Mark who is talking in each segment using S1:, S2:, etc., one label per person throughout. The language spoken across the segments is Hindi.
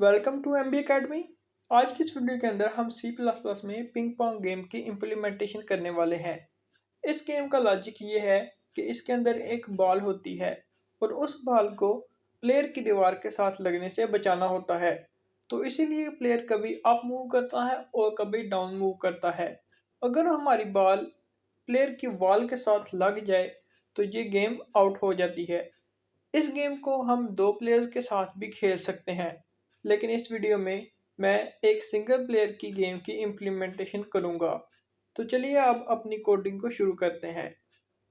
S1: Welcome two MB academy. आज की इस वीडियो के अंदर हम सी प्लस प्लस में पिंग पोंग गेम की इम्प्लीमेंटेशन करने वाले हैं। इस गेम का लॉजिक ये है कि इसके अंदर एक बॉल होती है और उस बॉल को प्लेयर की दीवार के साथ लगने से बचाना होता है। तो इसीलिए प्लेयर कभी अप मूव करता है और कभी डाउन मूव करता है। अगर हमारी बॉल प्लेयर की वॉल के साथ लग जाए तो ये गेम आउट हो जाती है। इस गेम को हम दो प्लेयर्स के साथ भी खेल सकते हैं, लेकिन इस वीडियो में मैं एक सिंगल प्लेयर की गेम की इम्प्लीमेंटेशन करूंगा। तो चलिए अब अपनी कोडिंग को शुरू करते हैं।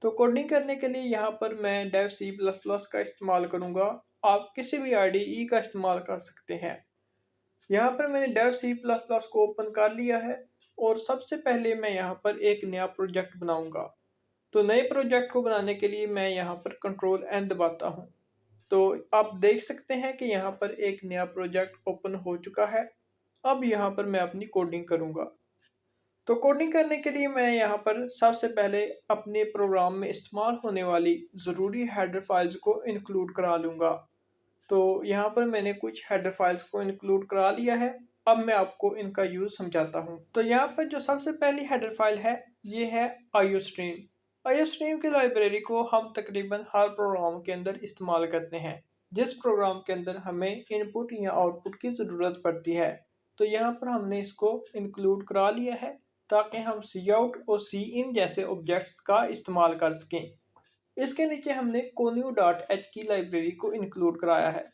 S1: तो कोडिंग करने के लिए यहाँ पर मैं डेव सी प्लस प्लस का इस्तेमाल करूंगा। आप किसी भी IDE का इस्तेमाल कर सकते हैं। यहाँ पर मैंने डेव सी प्लस प्लस को ओपन कर लिया है और सबसे पहले मैं यहाँ पर एक नया प्रोजेक्ट बनाऊंगा। तो नए प्रोजेक्ट को बनाने के लिए मैं यहाँ पर कंट्रोल N दबाता हूँ। तो आप देख सकते हैं कि यहाँ पर एक नया प्रोजेक्ट ओपन हो चुका है। अब यहाँ पर मैं अपनी कोडिंग करूँगा। तो कोडिंग करने के लिए मैं यहाँ पर सबसे पहले अपने प्रोग्राम में इस्तेमाल होने वाली ज़रूरी हेडर फाइल्स को इंक्लूड करा लूँगा। तो यहाँ पर मैंने कुछ हेडर फाइल्स को इंक्लूड करा लिया है। अब मैं आपको इनका यूज़ समझाता हूँ। तो यहाँ पर जो सबसे पहली हेडर फाइल है ये है IOStream। IOStream की लाइब्रेरी को हम तकरीबन हर प्रोग्राम के अंदर इस्तेमाल करते हैं जिस प्रोग्राम के अंदर हमें इनपुट या आउटपुट की ज़रूरत पड़ती है। तो यहाँ पर हमने इसको इंक्लूड करा लिया है ताकि हम Cout और Cin जैसे ऑब्जेक्ट्स का इस्तेमाल कर सकें। इसके नीचे हमने conio.h की लाइब्रेरी को इंक्लूड कराया है।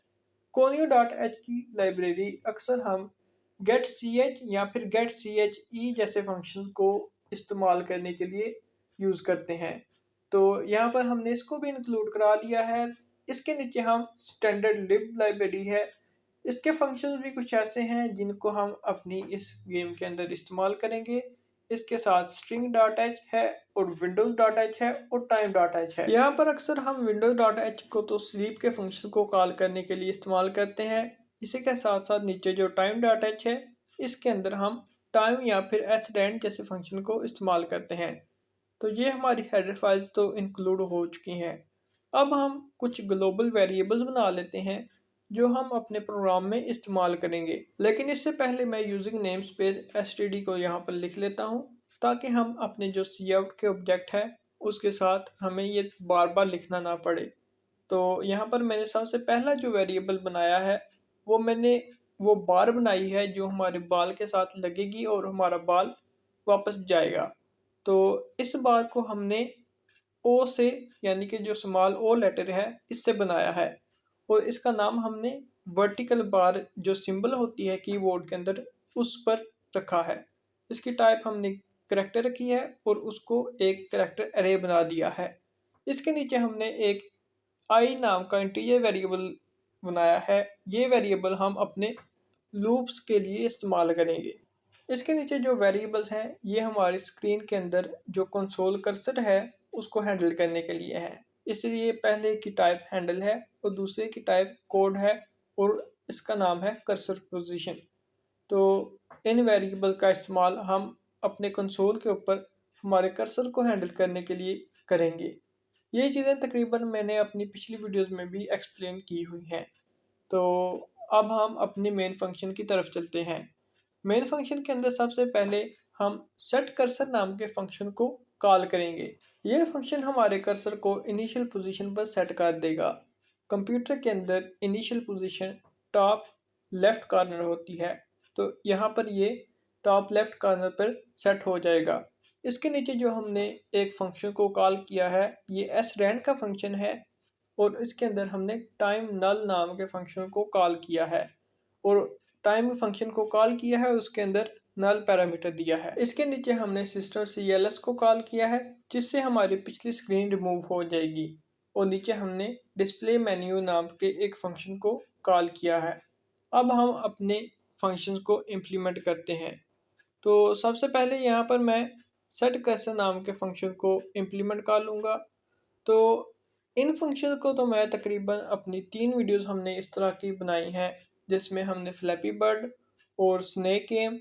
S1: conio.h की लाइब्रेरी अक्सर हम getch या फिर getche जैसे फंक्शंस को इस्तेमाल करने के लिए यूज़ करते हैं। तो यहाँ पर हमने इसको भी इंक्लूड करा लिया है। इसके नीचे हम स्टैंडर्ड लिब लाइब्रेरी है। इसके फंक्शंस भी कुछ ऐसे हैं जिनको हम अपनी इस गेम के अंदर इस्तेमाल करेंगे। इसके साथ string.h है और windows.h है और time.h है। यहाँ पर अक्सर हम windows.h को तो स्लीप के फंक्शन को कॉल करने के लिए इस्तेमाल करते हैं। इसी के साथ साथ नीचे जो time.h है इसके अंदर हम टाइम या फिर hrand जैसे फंक्शन को इस्तेमाल करते हैं। तो ये हमारी हेडर फाइल्स तो इंक्लूड हो चुकी हैं। अब हम कुछ ग्लोबल वेरिएबल्स बना लेते हैं जो हम अपने प्रोग्राम में इस्तेमाल करेंगे। लेकिन इससे पहले मैं यूजिंग नेम स्पेस std को यहाँ पर लिख लेता हूँ ताकि हम अपने जो Cout के ऑब्जेक्ट है उसके साथ हमें ये बार बार लिखना ना पड़े। तो यहाँ पर मैंने सबसे पहला जो वेरिएबल बनाया है मैंने वो बार बनाई है जो हमारे बाल के साथ लगेगी और हमारा बाल वापस जाएगा। तो इस बार को हमने ओ से यानी कि जो स्मॉल ओ लेटर है इससे बनाया है और इसका नाम हमने वर्टिकल बार जो सिंबल होती है कीबोर्ड के अंदर उस पर रखा है। इसकी टाइप हमने करैक्टर रखी है और उसको एक करैक्टर अरे बना दिया है। इसके नीचे हमने एक आई नाम का इंटीजर वेरिएबल बनाया है। ये वेरिएबल हम अपने लूप्स के लिए इस्तेमाल करेंगे। इसके नीचे जो वेरिएबल्स हैं ये हमारी स्क्रीन के अंदर जो कंसोल कर्सर है उसको हैंडल करने के लिए है। इसलिए पहले की टाइप हैंडल है और दूसरे की टाइप कोड है और इसका नाम है कर्सर पोजीशन। तो इन वेरिएबल का इस्तेमाल हम अपने कंसोल के ऊपर हमारे कर्सर को हैंडल करने के लिए करेंगे। ये चीज़ें तकरीबन मैंने अपनी पिछली वीडियोस में भी एक्सप्लेन की हुई हैं। तो अब हम अपने मेन फंक्शन की तरफ चलते हैं। मेन फंक्शन के अंदर सबसे पहले हम सेट कर्सर नाम के फंक्शन को कॉल करेंगे। यह फंक्शन हमारे कर्सर को इनिशियल पोजीशन पर सेट कर देगा। कंप्यूटर के अंदर initial position top left corner होती है, तो यहाँ पर ये टॉप लेफ्ट कॉर्नर पर सेट हो जाएगा। इसके नीचे जो हमने एक फंक्शन को कॉल किया है ये srand का फंक्शन है और इसके अंदर हमने टाइम नल नाम के फंक्शन को कॉल किया है और टाइम फंक्शन को कॉल किया है उसके अंदर नल पैरामीटर दिया है। इसके नीचे हमने सिस्टम CLS को कॉल किया है जिससे हमारी पिछली स्क्रीन रिमूव हो जाएगी और नीचे हमने डिस्प्ले मेन्यू नाम के एक फंक्शन को कॉल किया है। अब हम अपने फंक्शंस को इम्प्लीमेंट करते हैं। तो सबसे पहले यहाँ पर मैं सेट कर्सर नाम के फंक्शन को इम्प्लीमेंट कर लूँगा। तो इन फंक्शन को तो मैं तकरीबन अपनी 3 वीडियोस हमने इस तरह की बनाई हैं जिसमें हमने फ्लैपी बर्ड और स्नेक गेम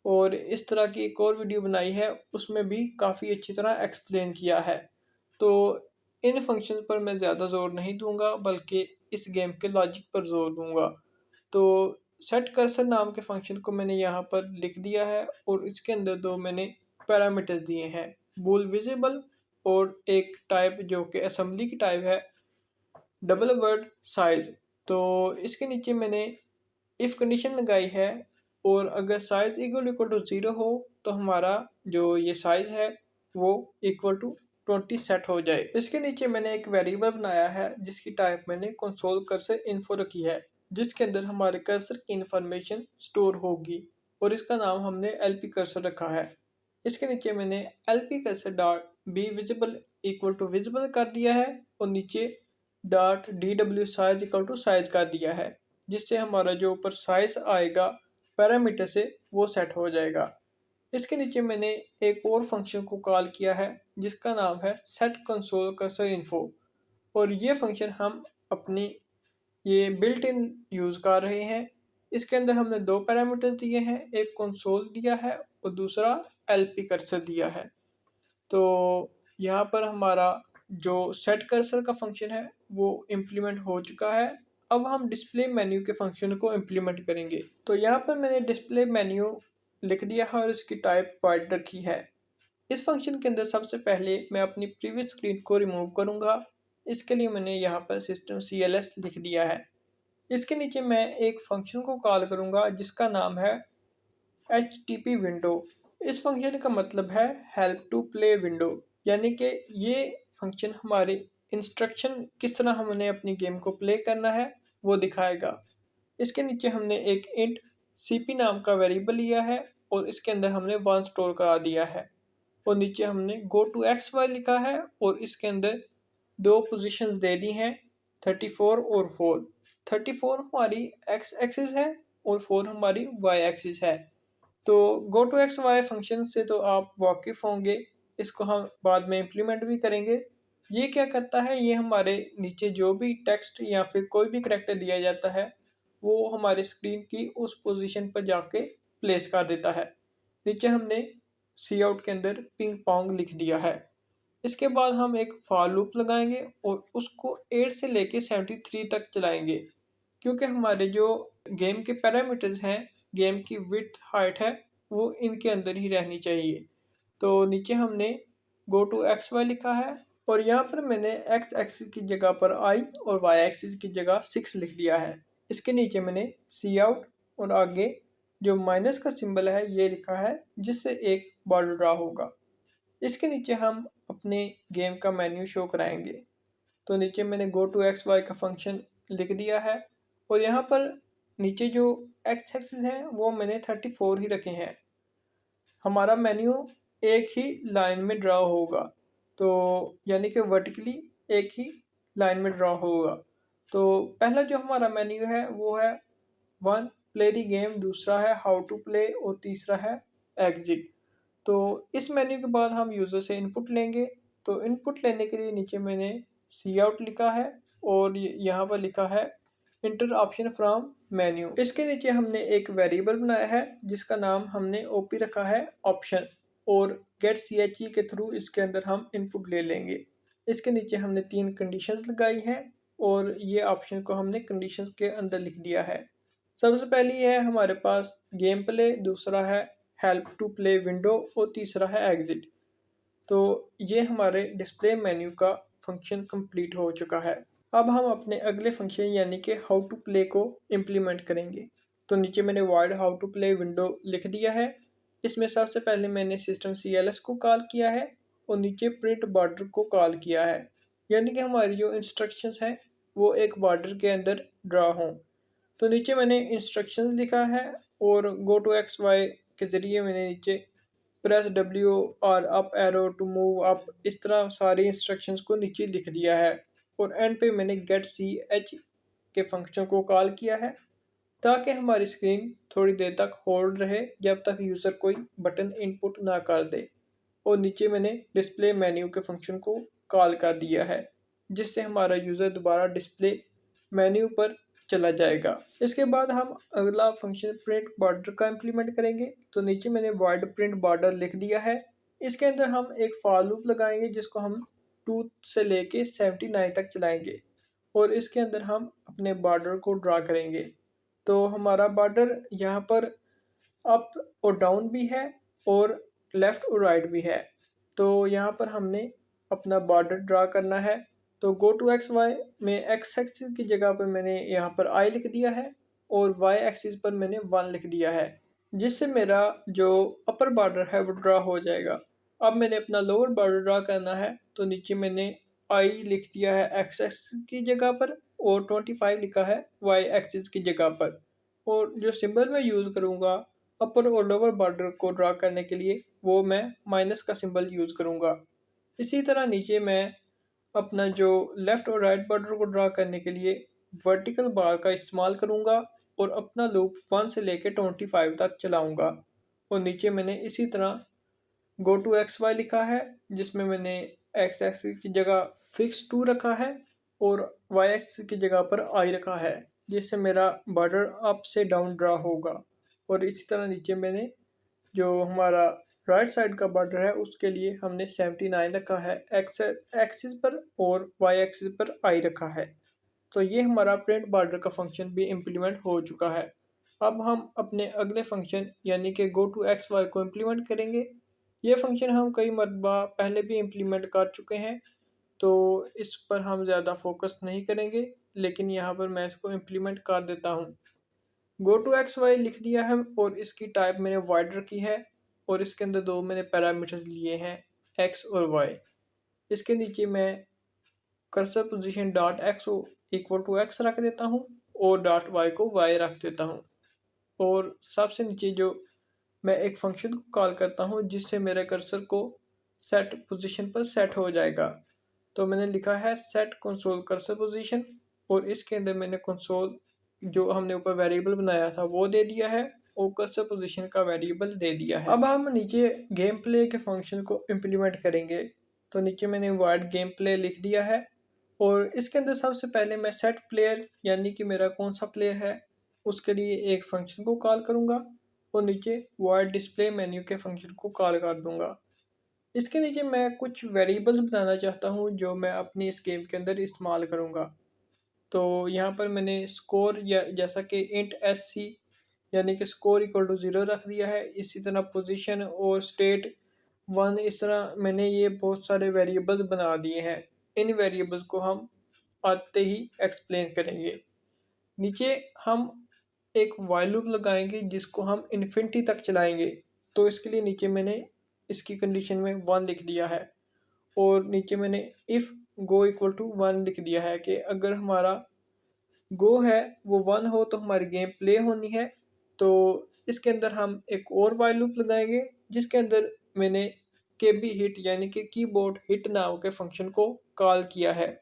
S1: और इस तरह की एक और वीडियो बनाई है उसमें भी काफ़ी अच्छी तरह एक्सप्लेन किया है। तो इन फंक्शन पर मैं ज़्यादा ज़ोर नहीं दूंगा बल्कि इस गेम के लॉजिक पर ज़ोर दूंगा। तो सेट कर्सर नाम के फंक्शन को मैंने यहाँ पर लिख दिया है और इसके अंदर दो मैंने पैरामीटर्स दिए हैं, बूल विजिबल और एक टाइप जो कि असेंबली की टाइप है, डबल वर्ड साइज। तो इसके नीचे मैंने इफ कंडीशन लगाई है और अगर साइज इक्वल इक्वल टू 0 हो तो हमारा जो ये साइज है वो इक्वल टू 20 सेट हो जाए। इसके नीचे मैंने एक वेरिएबल बनाया है जिसकी टाइप मैंने कंसोल कर्सर इन्फो रखी है, जिसके अंदर हमारे कर्सर की इंफॉर्मेशन स्टोर होगी और इसका नाम हमने एलपी कर्सर रखा है। इसके नीचे मैंने LP cursor dot b visible equal to visible कर दिया है और नीचे डॉट डी डब्ल्यू साइज इक्वल टू साइज कर दिया है, जिससे हमारा जो ऊपर साइज आएगा पैरामीटर से वो सेट हो जाएगा। इसके नीचे मैंने एक और फंक्शन को कॉल किया है जिसका नाम है सेट कंसोल कर्सर इन्फो और ये फंक्शन हम अपनी ये बिल्ट इन यूज़ कर रहे हैं। इसके अंदर हमने दो पैरामीटर्स दिए हैं, एक कंसोल दिया है और दूसरा एलपी कर्सर दिया है। तो यहाँ पर हमारा जो सेट कर्सर का फंक्शन है वो इम्प्लीमेंट हो चुका है। अब हम डिस्प्ले मेन्यू के फंक्शन को इम्प्लीमेंट करेंगे। तो यहाँ पर मैंने डिस्प्ले मेन्यू लिख दिया है और इसकी टाइप वाइड रखी है। इस फंक्शन के अंदर सबसे पहले मैं अपनी प्रीवियस स्क्रीन को रिमूव करूँगा। इसके लिए मैंने यहाँ पर सिस्टम CLS लिख दिया है। इसके नीचे मैं एक फंक्शन को कॉल करूँगा जिसका नाम है HTP विंडो। इस फंक्शन का मतलब है हेल्प टू प्ले विंडो, यानी कि ये फंक्शन हमारे इंस्ट्रक्शन किस तरह हमने अपनी गेम को प्ले करना है वो दिखाएगा। इसके नीचे हमने एक इंट CP नाम का वेरिएबल लिया है और इसके अंदर हमने 1 स्टोर करा दिया है और नीचे हमने गो टू XY लिखा है और इसके अंदर दो पोजीशंस दे दी हैं, 34 और 4। 34 हमारी एक्स एक्सिस है और 4 हमारी वाई एक्सिस है। तो go to x y function से तो आप वाकिफ़ होंगे, इसको हम बाद में इम्प्लीमेंट भी करेंगे। ये क्या करता है, ये हमारे नीचे जो भी टेक्स्ट या फिर कोई भी करैक्टर दिया जाता है वो हमारे स्क्रीन की उस पोजीशन पर जाके प्लेस कर देता है। नीचे हमने सी आउट के अंदर पिंग पोंग लिख दिया है। इसके बाद हम एक फॉर लूप लगाएंगे और उसको 8 से लेके 73 तक चलाएंगे, क्योंकि हमारे जो गेम के पैरामीटर्स हैं, गेम की विड्थ हाइट है, वो इनके अंदर ही रहनी चाहिए। तो नीचे हमने गो टू एक्स वाई लिखा है और यहाँ पर मैंने एक्स एक्सिस की जगह पर आई और वाई एक्सिस की जगह 6 लिख दिया है। इसके नीचे मैंने सी आउट और आगे जो माइनस का सिंबल है ये लिखा है, जिससे एक बॉर्डर ड्रा होगा। इसके नीचे हम अपने गेम का मेन्यू शो कराएंगे। तो नीचे मैंने गो टू एक्स वाई का फंक्शन लिख दिया है और यहाँ पर नीचे जो एक्स एक्सिस है वो मैंने 34 ही रखे हैं। हमारा मेन्यू एक ही लाइन में ड्रा होगा, तो यानी कि वर्टिकली एक ही लाइन में ड्रा होगा। तो पहला जो हमारा मेन्यू है वो है 1 प्ले द गेम, दूसरा है हाउ टू प्ले और तीसरा है एग्जिट। तो इस मेन्यू के बाद हम यूज़र से इनपुट लेंगे। तो इनपुट लेने के लिए नीचे मैंने सी आउट लिखा है और यहाँ पर लिखा है इंटर ऑप्शन फ्रॉम मेन्यू। इसके नीचे हमने एक वेरिएबल बनाया है जिसका नाम हमने ओपी रखा है ऑप्शन, और गेट ची के थ्रू इसके अंदर हम इनपुट ले लेंगे। इसके नीचे हमने 3 कंडीशंस लगाई हैं और ये ऑप्शन को हमने कंडीशंस के अंदर लिख दिया है। सबसे पहली है हमारे पास गेम प्ले, दूसरा है हेल्प टू प्ले विंडो और तीसरा है एग्जिट। तो ये हमारे डिस्प्ले मेन्यू का फंक्शन कंप्लीट हो चुका है। अब हम अपने अगले फंक्शन यानी कि हाउ टू प्ले को इम्प्लीमेंट करेंगे। तो नीचे मैंने wide how to play window लिख दिया है। इसमें सबसे पहले मैंने सिस्टम CLS को कॉल किया है और नीचे प्रिंट बॉर्डर को कॉल किया है, यानी कि हमारी जो इंस्ट्रक्शंस हैं वो एक बॉर्डर के अंदर ड्रा हों। तो नीचे मैंने इंस्ट्रक्शंस लिखा है और गो टू एक्स वाई के ज़रिए मैंने नीचे प्रेस W और up arrow to move up, इस तरह सारी इंस्ट्रक्शंस को नीचे लिख दिया है। और एंड पे मैंने गेट CH के फंक्शन को कॉल किया है ताकि हमारी स्क्रीन थोड़ी देर तक होल्ड रहे जब तक यूज़र कोई बटन इनपुट ना कर दे। और नीचे मैंने डिस्प्ले मेन्यू के फंक्शन को कॉल कर दिया है, जिससे हमारा यूज़र दोबारा डिस्प्ले मेन्यू पर चला जाएगा। इसके बाद हम अगला फंक्शन प्रिंट बॉर्डर का इम्प्लीमेंट करेंगे। तो नीचे मैंने वाइड प्रिंट बॉर्डर लिख दिया है। इसके अंदर हम एक फॉर लूप लगाएंगे जिसको हम 2 से लेके 79 तक चलाएंगे और इसके अंदर हम अपने बॉर्डर को ड्रा करेंगे। तो हमारा बॉर्डर यहाँ पर अप और डाउन भी है और लेफ़्ट और राइट भी है। तो यहाँ पर हमने अपना बॉर्डर ड्रा करना है। तो गो टू एक्स वाई में एक्स एक्सिस की जगह पर मैंने यहाँ पर आई लिख दिया है और वाई एक्सिस पर मैंने 1 लिख दिया है, जिससे मेरा जो अपर बॉर्डर है वो ड्रा हो जाएगा। अब मैंने अपना लोअर बॉर्डर ड्रा करना है, तो नीचे मैंने आई लिख दिया है एक्स एक्सिस की जगह पर और 25 लिखा है वाई एक्सिस की जगह पर। और जो सिंबल मैं यूज़ करूँगा अपर और लोअर बॉर्डर को ड्रा करने के लिए, वो मैं माइनस का सिंबल यूज़ करूँगा। इसी तरह नीचे मैं अपना जो लेफ़्ट और राइट बॉर्डर को ड्रा करने के लिए वर्टिकल बार का इस्तेमाल करूँगा और अपना लूप 1 से लेके 25 तक चलाऊँगा। और नीचे मैंने इसी तरह गो टू एक्स वाई लिखा है, जिसमें मैंने एक्स एक्सिस की जगह फिक्स 2 रखा है और वाई एक्सिस की जगह पर आई रखा है, जिससे मेरा बॉर्डर अप से डाउन ड्रा होगा। और इसी तरह नीचे मैंने जो हमारा राइट साइड का बॉर्डर है उसके लिए हमने 79 रखा है एक्स एक्सिस पर और वाई एक्सिस पर आई रखा है। तो ये हमारा प्रिंट बॉर्डर का फंक्शन भी इम्प्लीमेंट हो चुका है। अब हम अपने अगले फंक्शन यानी कि गो टू एक्स वाई को इम्प्लीमेंट करेंगे। ये फंक्शन हम कई मरतबा पहले भी इम्प्लीमेंट कर चुके हैं, तो इस पर हम ज़्यादा फोकस नहीं करेंगे, लेकिन यहाँ पर मैं इसको इम्प्लीमेंट कर देता हूँ। गो टू एक्स वाई लिख दिया है और इसकी टाइप मैंने वाइड रखी है और इसके अंदर दो मैंने पैरामीटर्स लिए हैं, एक्स और वाई। इसके नीचे मैं कर्सर पोजीशन डॉट एक्स को इक्वल टू एक्स रख देता हूँ और डॉट वाई को वाई रख देता हूँ। और सबसे नीचे जो मैं एक फंक्शन को कॉल करता हूँ जिससे मेरे कर्सर को सेट पोजीशन पर सेट हो जाएगा। तो मैंने लिखा है सेट कंसोल कर्सर पोजीशन और इसके अंदर मैंने कंसोल जो हमने ऊपर वेरिएबल बनाया था वो दे दिया है और कर्सर पोजीशन का वेरिएबल दे दिया है। अब हम नीचे गेम प्ले के फंक्शन को इम्प्लीमेंट करेंगे। तो नीचे मैंने वाइड गेम प्ले लिख दिया है और इसके अंदर सबसे पहले मैं सेट प्लेयर यानी कि मेरा कौन सा प्लेयर है उसके लिए एक फंक्शन को कॉल करूँगा और नीचे वाइड डिस्प्ले मेन्यू के फंक्शन को कॉल कर दूँगा। इसके नीचे मैं कुछ वेरिएबल्स बताना चाहता हूँ जो मैं अपनी इस गेम के अंदर इस्तेमाल करूँगा। तो यहाँ पर मैंने स्कोर या जैसा कि इंट एस सी यानी कि स्कोर इक्वल टू 0 रख दिया है। इसी तरह पोजीशन और स्टेट 1, इस तरह मैंने ये बहुत सारे वेरिएबल्स बना दिए हैं। इन वेरिएबल्स को हम आते ही एक्सप्लेन करेंगे। नीचे हम एक व्हाइल लूप लगाएंगे जिसको हम इन्फिनिटी तक चलाएंगे। तो इसके लिए नीचे मैंने इसकी कंडीशन में 1 लिख दिया है और नीचे मैंने इफ़ गो इक्वल टू 1 लिख दिया है कि अगर हमारा गो है वो 1 हो तो हमारी गेम प्ले होनी है। तो इसके अंदर हम एक और व्हाइल लूप लगाएंगे जिसके अंदर मैंने केबी हिट यानी कि कीबोर्ड हिट नाम के फंक्शन को कॉल किया है,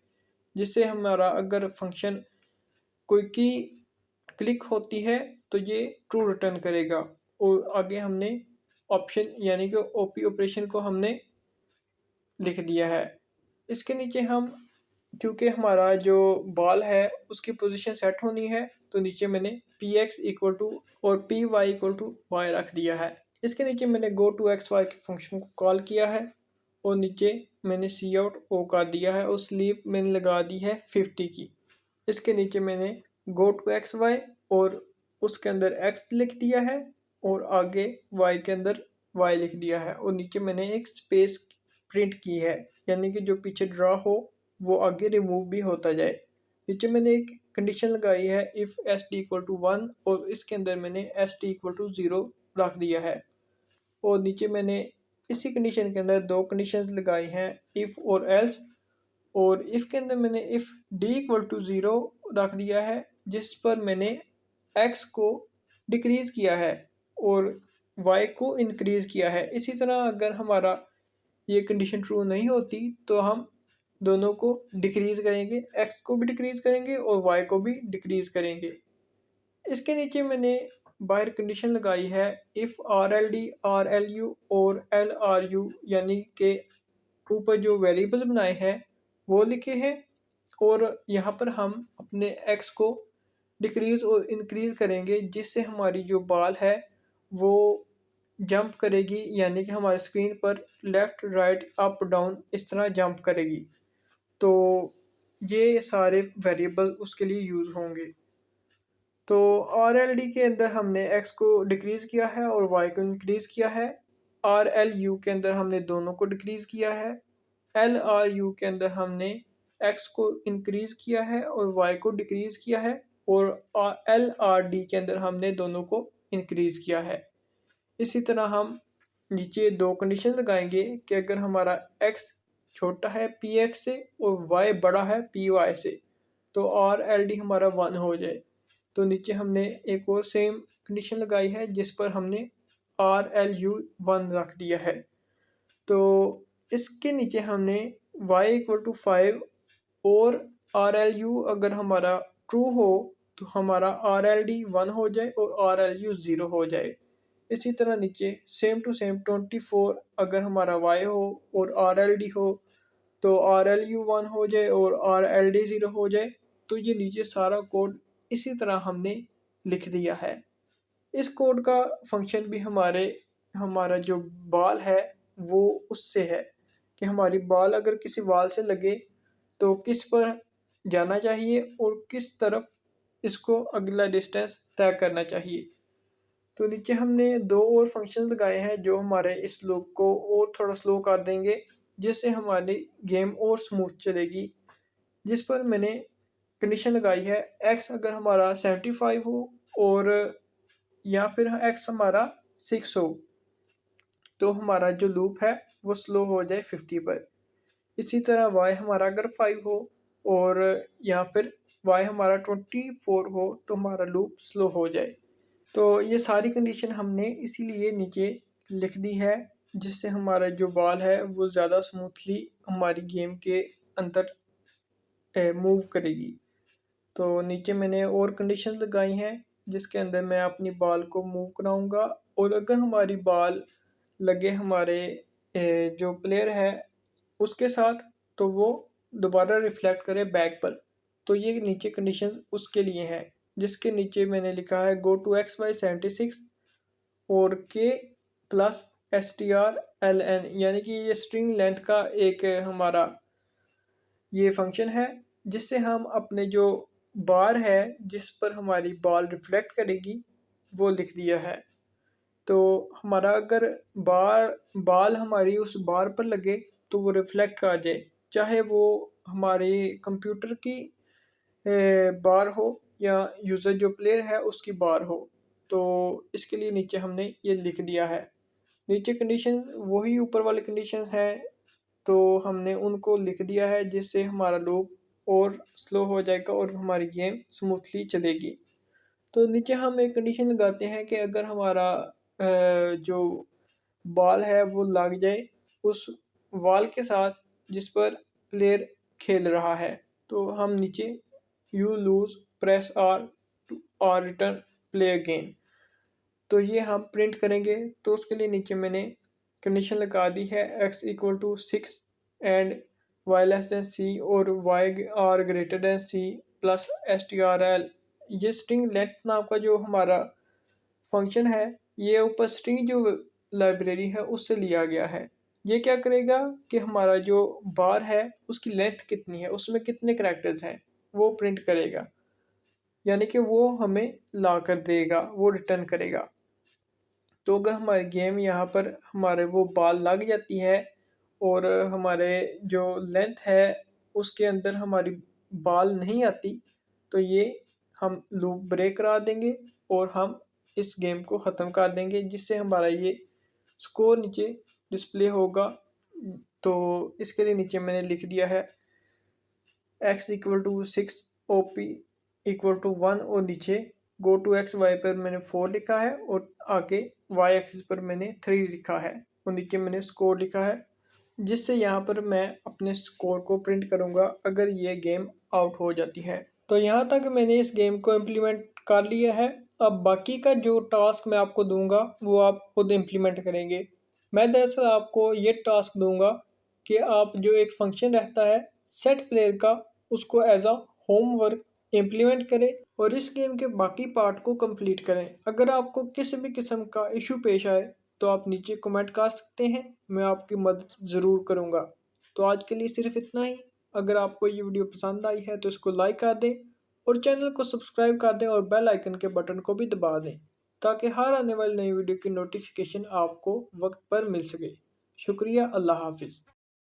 S1: जिससे हमारा अगर फंक्शन कोई की क्लिक होती है तो ये ट्रू रिटर्न करेगा। और आगे हमने ऑप्शन यानी कि ओपी ऑपरेशन को हमने लिख दिया है। इसके नीचे हम क्योंकि हमारा जो बॉल है उसकी पोजीशन सेट होनी है, तो नीचे मैंने पी एक्स इक्वल टू और p y equal to y रख दिया है। इसके नीचे मैंने गो टू एक्स वाई के फंक्शन को कॉल किया है और नीचे मैंने सी आउट ओ कर दिया है और स्लीप मैंने लगा दी है 50 की। इसके नीचे मैंने गो टू एक्स वाई और उसके अंदर एक्स लिख दिया है और आगे वाई के अंदर वाई लिख दिया है और नीचे मैंने एक स्पेस प्रिंट की है, यानी कि जो पीछे ड्रा हो वो आगे रिमूव भी होता जाए। नीचे मैंने एक कंडीशन लगाई है if s t equal to 1 और इसके अंदर मैंने एस टी इक्वल टू 0 रख दिया है। और नीचे मैंने इसी कंडीशन के अंदर दो कंडीशंस लगाई हैं इफ़ और एल्स। और इफ़ के अंदर मैंने इफ़ डी इक्वल टू 0 रख दिया है जिस पर मैंने एक्स को डिक्रीज़ किया है और वाई को इंक्रीज़ किया है। इसी तरह अगर हमारा ये कंडीशन ट्रू नहीं होती तो हम दोनों को डिक्रीज़ करेंगे, एक्स को भी डिक्रीज़ करेंगे और वाई को भी डिक्रीज़ करेंगे। इसके नीचे मैंने बाहर कंडीशन लगाई है if R L D R L U और एल आर यू यानी कि ऊपर जो वेरिएबल्स बनाए हैं वो लिखे हैं और यहाँ पर हम अपने एक्स को डिक्रीज़ और इंक्रीज़ करेंगे जिससे हमारी जो बॉल है वो जंप करेगी, यानी कि हमारे स्क्रीन पर लेफ़्ट राइट अप डाउन इस तरह जंप करेगी। तो ये सारे वेरिएबल उसके लिए यूज़ होंगे। तो RLD के अंदर हमने x को डिक्रीज़ किया है और y को इंक्रीज़ किया है। RLU के अंदर हमने दोनों को डिक्रीज़ किया है। LRU के अंदर हमने x को इंक्रीज़ किया है और y को डिक्रीज़ किया है। और LRD के अंदर हमने दोनों को इंक्रीज़ किया है। इसी तरह हम नीचे दो कंडीशन लगाएंगे कि अगर हमारा x छोटा है px से और y बड़ा है py से, तो RLD हमारा 1 हो जाए। तो नीचे हमने एक और सेम कंडीशन लगाई है जिस पर हमने RLU 1 रख दिया है। तो इसके नीचे हमने y = 5 और RLU अगर हमारा ट्रू हो तो हमारा RLD 1 हो जाए और RLU 0 हो जाए। इसी तरह नीचे सेम टू सेम 24 अगर हमारा y हो और RLD हो तो RLU 1 हो जाए और RLD 0 हो जाए। तो ये नीचे सारा कोड इसी तरह हमने लिख दिया है। इस कोड का फंक्शन भी हमारा जो बॉल है वो उससे है कि हमारी बॉल अगर किसी वॉल से लगे तो किस पर जाना चाहिए और किस तरफ इसको अगला डिस्टेंस तय करना चाहिए। तो नीचे हमने दो और फंक्शन लगाए हैं जो हमारे इस लूप को और थोड़ा स्लो कर देंगे, जिससे हमारी गेम और स्मूथ चलेगी। जिस पर मैंने कंडीशन लगाई है x अगर हमारा 75 हो और या फिर x हमारा 6 हो तो हमारा जो लूप है वो स्लो हो जाए 50 पर। इसी तरह y हमारा अगर 5 हो और या फिर y हमारा 24 हो तो हमारा लूप स्लो हो जाए। तो ये सारी कंडीशन हमने इसीलिए नीचे लिख दी है जिससे हमारा जो बॉल है वो ज़्यादा स्मूथली हमारी गेम के अंदर मूव करेगी। तो नीचे मैंने और कंडीशंस लगाई हैं जिसके अंदर मैं अपनी बॉल को मूव कराऊंगा और अगर हमारी बॉल लगे हमारे जो प्लेयर है उसके साथ तो वो दोबारा रिफ्लेक्ट करे बैक पर। तो ये नीचे कंडीशंस उसके लिए हैं जिसके नीचे मैंने लिखा है गो टू XY76 और K प्लस STRLN, यानी कि ये स्ट्रिंग लेंथ का एक हमारा ये फंक्शन है जिससे हम अपने जो बार है जिस पर हमारी बॉल रिफ्लेक्ट करेगी वो लिख दिया है। तो हमारा अगर बॉल हमारी उस बार पर लगे तो वो रिफ्लेक्ट कर जाए, चाहे वो हमारे कंप्यूटर की बार हो या यूज़र जो प्लेयर है उसकी बार हो। तो इसके लिए नीचे हमने ये लिख दिया है। नीचे कंडीशन वही ऊपर वाली कंडीशन है तो हमने उनको लिख दिया है जिससे हमारा लूप और स्लो हो जाएगा और हमारी गेम स्मूथली चलेगी। तो नीचे हम एक कंडीशन लगाते हैं कि अगर हमारा जो बॉल है वो लग जाए उस वॉल के साथ जिस पर प्लेयर खेल रहा है तो हम नीचे you lose press r to और रिटर्न प्ले अगेन, तो ये हम प्रिंट करेंगे। तो उसके लिए नीचे मैंने कंडीशन लगा दी है x = 6 एंड y c और y c प्लस strl। ये स्ट्रिंग लेंथ नाम का जो हमारा फंक्शन है ये ऊपर स्ट्रिंग जो लाइब्रेरी है उससे लिया गया है। ये क्या करेगा कि हमारा जो बार है उसकी लेंथ कितनी है, उसमें कितने करैक्टर्स हैं वो प्रिंट करेगा, यानी कि वो हमें ला कर देगा, वो रिटर्न करेगा। तो अगर हमारी गेम यहाँ पर हमारे वो बॉल लग जाती है और हमारे जो लेंथ है उसके अंदर हमारी बॉल नहीं आती तो ये हम लूप ब्रेक करा देंगे और हम इस गेम को ख़त्म कर देंगे जिससे हमारा ये स्कोर नीचे डिस्प्ले होगा। तो इसके लिए नीचे मैंने लिख दिया है x = 6 OP = 1 और नीचे गो टू XY पर मैंने 4 लिखा है और आगे Y एक्सिस पर मैंने 3 लिखा है और नीचे मैंने स्कोर लिखा है जिससे यहाँ पर मैं अपने स्कोर को प्रिंट करूँगा अगर ये गेम आउट हो जाती है। तो यहाँ तक मैंने इस गेम को इम्प्लीमेंट कर लिया है। अब बाकी का जो टास्क मैं आपको दूंगा वो आप खुद इम्प्लीमेंट करेंगे। मैं दरअसल आपको ये टास्क दूंगा कि आप जो एक फंक्शन रहता है सेट प्लेयर का उसको एज अ होमवर्क इम्प्लीमेंट करें और इस गेम के बाकी पार्ट को कंप्लीट करें। अगर आपको किसी भी किस्म का इशू पेश आए तो आप नीचे कमेंट कर सकते हैं, मैं आपकी मदद ज़रूर करूँगा। तो आज के लिए सिर्फ इतना ही। अगर आपको ये वीडियो पसंद आई है तो इसको लाइक कर दें और चैनल को सब्सक्राइब कर दें और बेल आइकन के बटन को भी दबा दें ताकि हर आने वाली नई वीडियो की नोटिफिकेशन आपको वक्त पर मिल सके। शुक्रिया, अल्लाह हाफिज़।